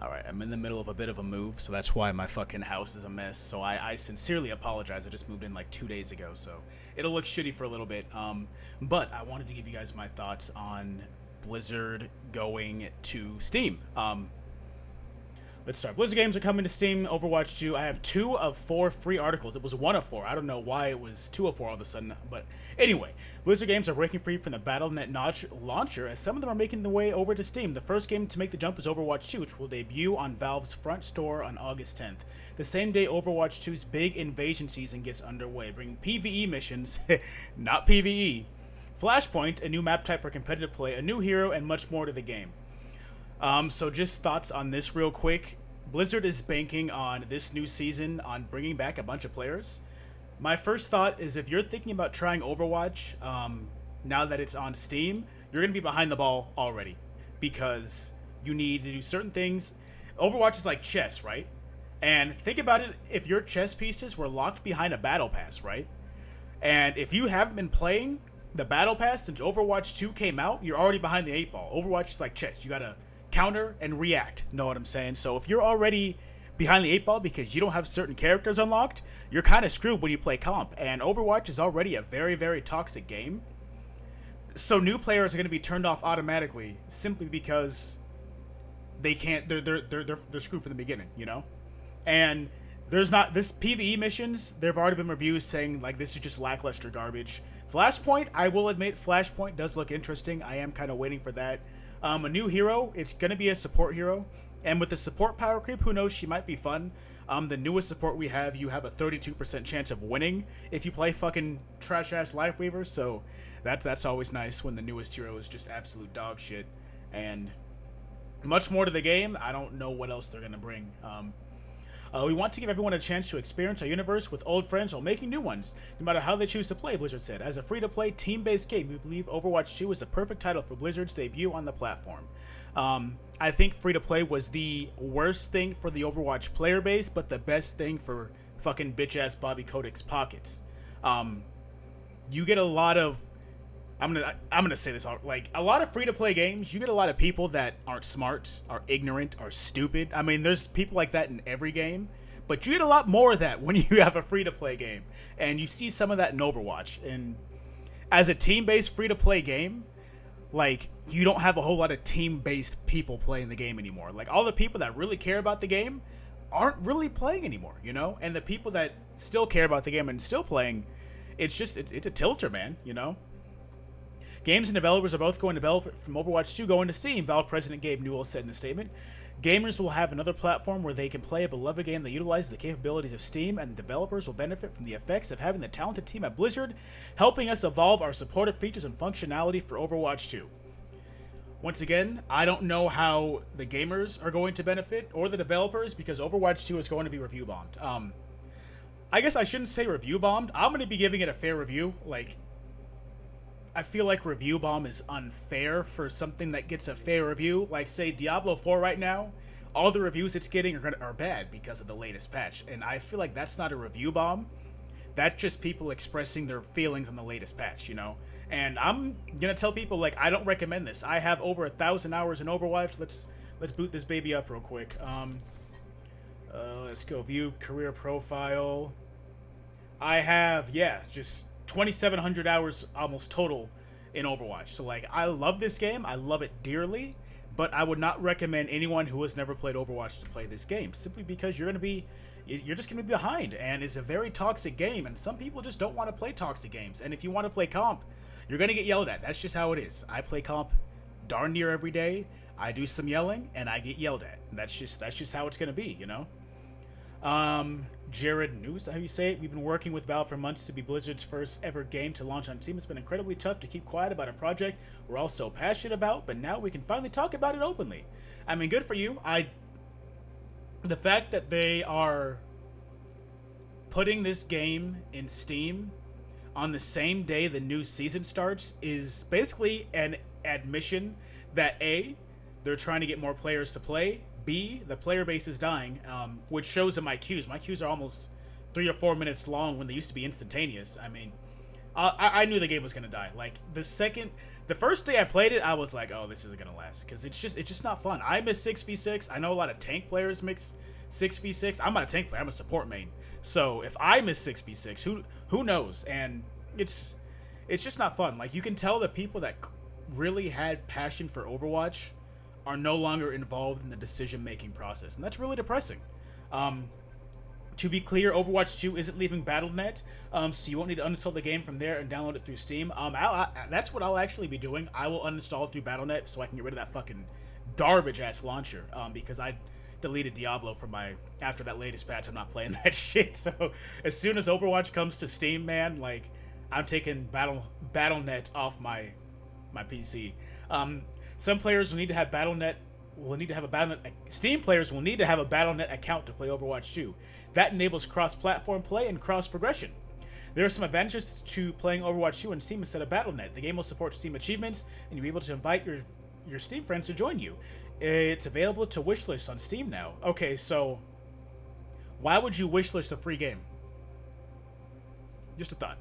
Alright, I'm in the middle of a bit of a move, so that's why my fucking house is a mess. So I sincerely apologize. I just moved in like 2 days ago, so it'll look shitty for a little bit. But I wanted to give you guys my thoughts on Blizzard going to Steam. Let's start. Blizzard games are coming to Steam. Overwatch 2. I have 2 of 4 free articles. It was 1 of 4. I don't know why it was 2 of 4 all of a sudden. But anyway, Blizzard games are breaking free from the Battle.net Notch launcher, as some of them are making their way over to Steam. The first game to make the jump is Overwatch 2, which will debut on Valve's front store on August 10th. The same day Overwatch 2's big invasion season gets underway, bringing PvE missions, not PvE, Flashpoint, a new map type for competitive play, a new hero, and much more to the game. So just thoughts on this real quick. Blizzard is banking on this new season on bringing back a bunch of players. My first thought is if you're thinking about trying Overwatch now that it's on Steam, you're going to be behind the ball already because you need to do certain things. Overwatch is like chess, right? And think about it, if your chess pieces were locked behind a battle pass, right? And if you haven't been playing the battle pass since Overwatch 2 came out, you're already behind the 8 ball. Overwatch is like chess. You got to counter and react, know what I'm saying? So if you're already behind the 8 ball because you don't have certain characters unlocked, you're kind of screwed when you play comp. And Overwatch is already a very, very toxic game. So new players are going to be turned off automatically simply because they can't. They're screwed from the beginning, you know. And there's not this PvE missions. There have already been reviews saying like this is just lackluster garbage. Flashpoint, I will admit, Flashpoint does look interesting. I am kind of waiting for that. A new hero, it's going to be a support hero. And with the support power creep, who knows, she might be fun. The newest support we have, you have a 32% chance of winning if you play fucking trash-ass Lifeweaver. So that's always nice when the newest hero is just absolute dog shit. And much more to the game. I don't know what else they're going to bring. We want to give everyone a chance to experience our universe with old friends while making new ones, no matter how they choose to play, Blizzard said. As a free-to-play, team-based game, we believe Overwatch 2 is the perfect title for Blizzard's debut on the platform. I think free-to-play was the worst thing for the Overwatch player base, but the best thing for fucking bitch-ass Bobby Kotick's pockets. You get a lot of... I'm gonna say this, like, a lot of free-to-play games, you get a lot of people that aren't smart, are ignorant, are stupid. I mean, there's people like that in every game, but you get a lot more of that when you have a free-to-play game, and you see some of that in Overwatch. And as a team-based free-to-play game, like, you don't have a whole lot of team-based people playing the game anymore. Like, all the people that really care about the game aren't really playing anymore, you know? And the people that still care about the game and still playing, it's a tilter, man, you know? Games and developers are both going to benefit from Overwatch 2 going to Steam, Valve President Gabe Newell said in a statement. Gamers will have another platform where they can play a beloved game that utilizes the capabilities of Steam, and developers will benefit from the effects of having the talented team at Blizzard helping us evolve our supportive features and functionality for Overwatch 2. Once again, I don't know how the gamers are going to benefit or the developers because Overwatch 2 is going to be review bombed. I guess I shouldn't say review bombed. I'm going to be giving it a fair review. Like, I feel like review bomb is unfair for something that gets a fair review. Like, say, Diablo 4 right now, all the reviews it's getting are bad because of the latest patch. And I feel like that's not a review bomb. That's just people expressing their feelings on the latest patch, you know? And I'm going to tell people, like, I don't recommend this. I have over 1,000 hours in Overwatch. Let's boot this baby up real quick. Let's go view career profile. I have, just 2,700 hours almost total in Overwatch. So, like, I love this game. I love it dearly. But I would not recommend anyone who has never played Overwatch to play this game. Simply because you're just going to be behind. And it's a very toxic game. And some people just don't want to play toxic games. And if you want to play comp, you're going to get yelled at. That's just how it is. I play comp darn near every day. I do some yelling, and I get yelled at. And that's just how it's going to be, you know? Jared News, how you say it? We've been working with Valve for months to be Blizzard's first ever game to launch on Steam. It's been incredibly tough to keep quiet about a project we're all so passionate about, but now we can finally talk about it openly. I mean, good for you. The fact that they are putting this game in Steam on the same day the new season starts is basically an admission that A, they're trying to get more players to play, B, the player base is dying, which shows in my queues. My queues are almost 3 or 4 minutes long when they used to be instantaneous. I mean, I knew the game was gonna die. Like the first day I played it, I was like, oh, this isn't gonna last because it's just not fun. I miss 6v6. I know a lot of tank players mix 6v6. I'm not a tank player. I'm a support main. So if I miss 6v6, who knows? And it's just not fun. Like you can tell that people that really had passion for Overwatch are no longer involved in the decision making process, and that's really depressing. Um, to be clear, Overwatch 2 isn't leaving Battle.net, so you won't need to uninstall the game from there and download it through Steam. That's what I'll actually be doing. I will uninstall through Battle.net so I can get rid of that fucking garbage ass launcher. Because I deleted Diablo from my after that latest patch. I'm not playing that shit. So as soon as Overwatch comes to Steam, man, like I'm taking Battle.net off my PC. Some players will need to have Battle.net will need to have a Battle.net. Steam players will need to have a Battle.net account to play Overwatch 2. That enables cross-platform play and cross-progression. There are some advantages to playing Overwatch 2 on Steam instead of Battle.net. The game will support Steam achievements, and you'll be able to invite your Steam friends to join you. It's available to wishlist on Steam now. Okay, so why would you wishlist a free game? Just a thought.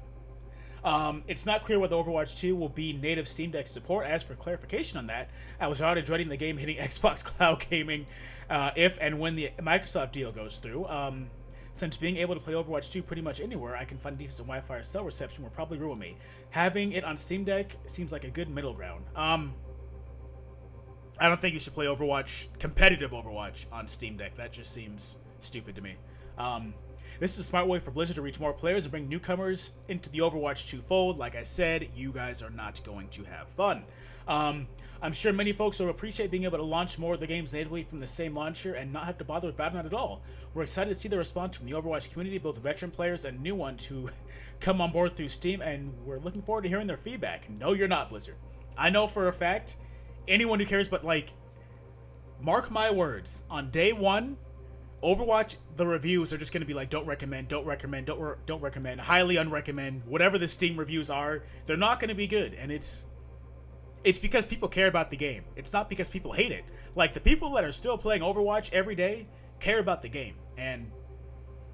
It's not clear whether Overwatch 2 will be native Steam Deck support. As for clarification on that, I was already dreading the game hitting Xbox Cloud Gaming if and when the Microsoft deal goes through. Since being able to play Overwatch 2 pretty much anywhere I can find decent Wi-Fi or cell reception will probably ruin me. Having it on Steam Deck seems like a good middle ground. I don't think you should play Overwatch, competitive Overwatch, on Steam Deck. That just seems stupid to me. This is a smart way for Blizzard to reach more players and bring newcomers into the Overwatch 2 fold. Like I said, you guys are not going to have fun. I'm sure many folks will appreciate being able to launch more of the games natively from the same launcher and not have to bother with Battle.net at all. We're excited to see the response from the Overwatch community, both veteran players and new ones who come on board through Steam, and we're looking forward to hearing their feedback. No, you're not, Blizzard. I know for a fact, anyone who cares, but like, mark my words, on day one, Overwatch, the reviews are just going to be like, don't recommend, don't recommend, don't recommend, highly unrecommend, whatever the Steam reviews are, they're not going to be good, and it's because people care about the game. It's not because people hate it. Like, the people that are still playing Overwatch every day care about the game, and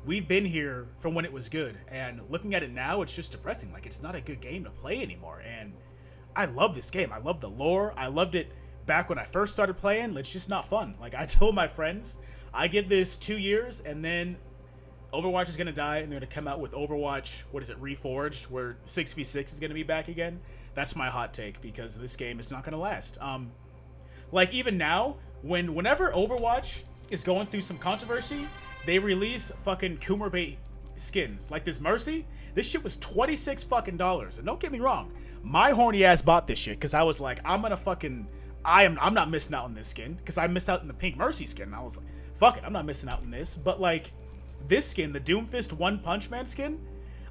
we've been here from when it was good, and looking at it now, it's just depressing. Like, it's not a good game to play anymore, and I love this game. I love the lore. I loved it back when I first started playing. It's just not fun. Like, I told my friends, I give this 2 years, and then Overwatch is going to die, and they're going to come out with Overwatch, what is it, Reforged, where 6v6 is going to be back again. That's my hot take, because this game is not going to last. Like, even now, whenever Overwatch is going through some controversy, they release fucking Coomer bait skins. Like this Mercy, this shit was $26 fucking dollars. And don't get me wrong, my horny ass bought this shit, because I was like, I'm not missing out on this skin, because I missed out on the pink Mercy skin, and I was like, fuck it, I'm not missing out on this. But like, this skin, the Doomfist One Punch Man skin,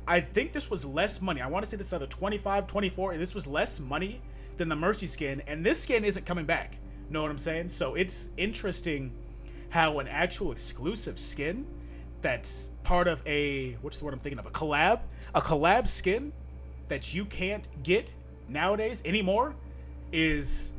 I think this was less money. I want to say this is either 25, 24, and this was less money than the Mercy skin, and this skin isn't coming back. Know what I'm saying? So it's interesting how an actual exclusive skin that's part of what's the word I'm thinking of? A collab skin that you can't get nowadays anymore is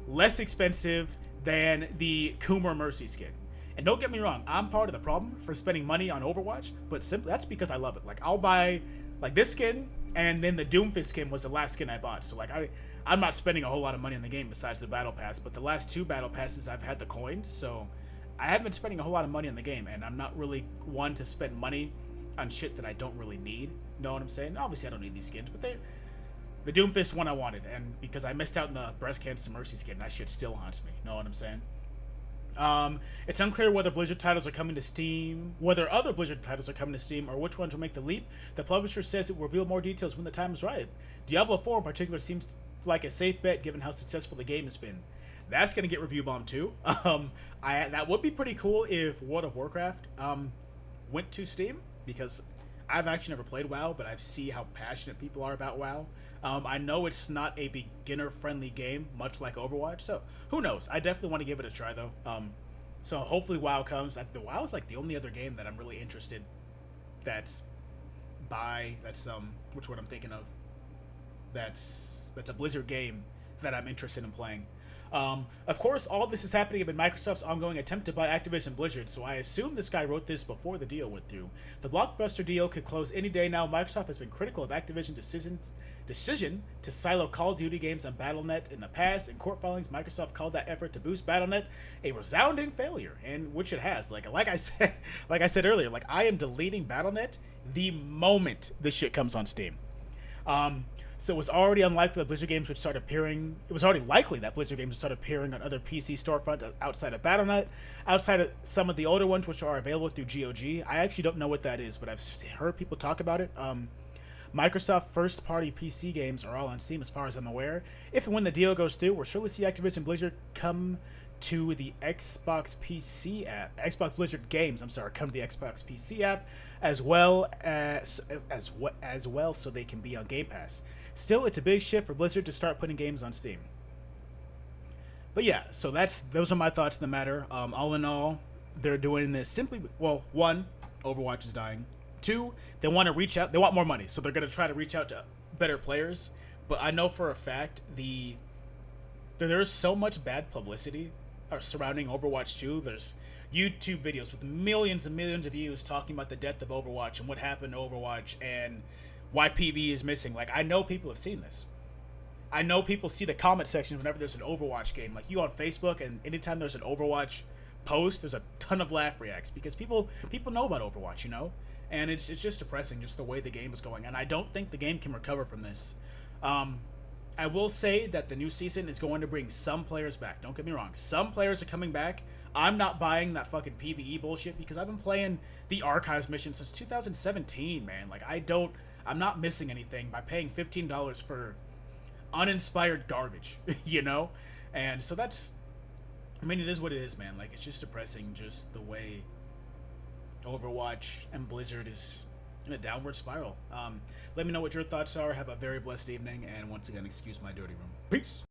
less expensive than the Coomer Mercy skin. And don't get me wrong, I'm part of the problem for spending money on Overwatch, but simply that's because I love it. Like, I'll buy like this skin, and then the Doomfist skin was the last skin I bought. So like, I'm not spending a whole lot of money on the game besides the battle pass, but the last 2 battle passes I've had the coins, so I haven't been spending a whole lot of money on the game, and I'm not really one to spend money on shit that I don't really need. Know what I'm saying? Obviously I don't need these skins, but the Doomfist one I wanted, and because I missed out on the Breast Cancer Mercy skin, that shit still haunts me. Know what I'm saying? It's unclear whether Blizzard titles are coming to Steam, whether other Blizzard titles are coming to Steam, or which ones will make the leap. The publisher says it will reveal more details when the time is right. Diablo 4 in particular seems like a safe bet given how successful the game has been. That's gonna get review bombed too. That would be pretty cool if World of Warcraft went to Steam, because I've actually never played WoW, but I see how passionate people are about WoW. I know it's not a beginner-friendly game, much like Overwatch, so who knows? I definitely want to give it a try, though. So hopefully WoW comes. The WoW is like the only other game that I'm really interested. That's which one I'm thinking of. That's a Blizzard game that I'm interested in playing. Of course, all this is happening amid Microsoft's ongoing attempt to buy Activision Blizzard, so I assume this guy wrote this before the deal went through. The blockbuster deal could close any day now. Microsoft has been critical of Activision's decision to silo Call of Duty games on Battle.net in the past. In court filings, Microsoft called that effort to boost Battle.net a resounding failure, and which it has. Like I said earlier, like I am deleting Battle.net the moment this shit comes on Steam. So it was already unlikely that Blizzard games would start appearing. It was already likely that Blizzard games would start appearing on other PC storefronts outside of Battle.net, outside of some of the older ones which are available through GOG. I actually don't know what that is, but I've heard people talk about it. Microsoft first-party PC games are all on Steam, as far as I'm aware. If and when the deal goes through, we'll surely see Activision Blizzard come to the Xbox PC app, Xbox Blizzard games. Come to the Xbox PC app, as well, so they can be on Game Pass. Still, it's a big shift for Blizzard to start putting games on Steam. But yeah, so those are my thoughts on the matter. All in all, they're doing this simply. Well, one, Overwatch is dying. Two, they want to reach out. They want more money, so they're going to try to reach out to better players. But I know for a fact there's so much bad publicity surrounding Overwatch 2. There's YouTube videos with millions and millions of views talking about the death of Overwatch and what happened to Overwatch and why PvE is missing. Like, I know people have seen this. I know people see the comment section whenever there's an Overwatch game. Like, you on Facebook, and anytime there's an Overwatch post, there's a ton of laugh reacts because people know about Overwatch, you know? And it's just depressing, just the way the game is going. And I don't think the game can recover from this. I will say that the new season is going to bring some players back. Don't get me wrong. Some players are coming back. I'm not buying that fucking PvE bullshit because I've been playing the Archives mission since 2017, man. Like, I'm not missing anything by paying $15 for uninspired garbage, you know? And so it is what it is, man. Like, it's just depressing, just the way Overwatch and Blizzard is in a downward spiral. Let me know what your thoughts are. Have a very blessed evening, and once again, excuse my dirty room. Peace!